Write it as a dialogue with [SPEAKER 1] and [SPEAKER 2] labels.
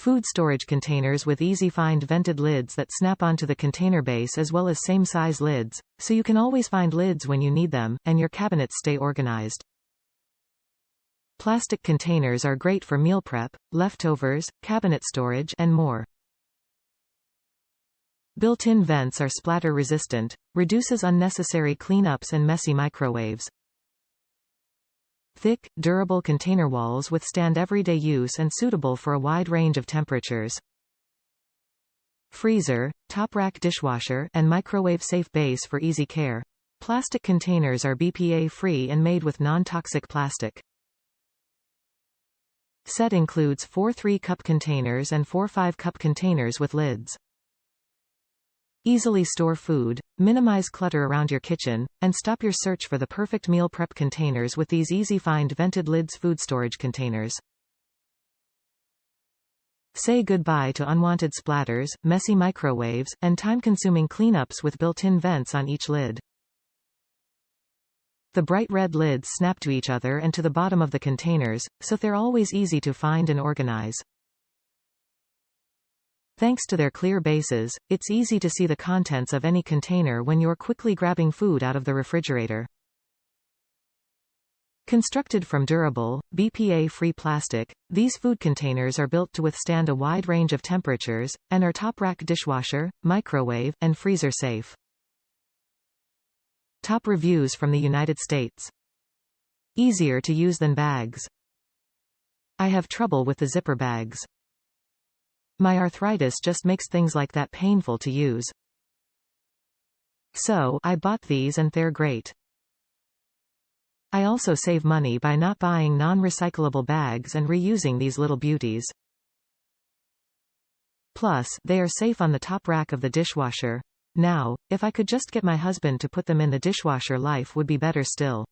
[SPEAKER 1] Food storage containers with easy-find vented lids that snap onto the container base as well as same-size lids, so you can always find lids when you need them, and your cabinets stay organized. Plastic containers are great for meal prep, leftovers, cabinet storage, and more. Built-in vents are splatter-resistant, reduces unnecessary cleanups and messy microwaves. Thick, durable container walls withstand everyday use and suitable for a wide range of temperatures. Freezer, top-rack dishwasher, and microwave-safe base for easy care. Plastic containers are BPA-free and made with non-toxic plastic. Set includes 4 3-cup containers and 4 5-cup containers with lids. Easily store food, minimize clutter around your kitchen, and stop your search for the perfect meal prep containers with these easy-find vented lids food storage containers. Say goodbye to unwanted splatters, messy microwaves, and time-consuming cleanups with built-in vents on each lid. The bright red lids snap to each other and to the bottom of the containers, so they're always easy to find and organize. Thanks to their clear bases, it's easy to see the contents of any container when you're quickly grabbing food out of the refrigerator. Constructed from durable, BPA-free plastic, these food containers are built to withstand a wide range of temperatures, and are top-rack dishwasher, microwave, and freezer safe. Top reviews from the United States. Easier to use than bags. I have trouble with the zipper bags. My arthritis just makes things like that painful to use. So, I bought these and they're great. I also save money by not buying non-recyclable bags and reusing these little beauties. Plus, they are safe on the top rack of the dishwasher. Now, if I could just get my husband to put them in the dishwasher, life would be better still.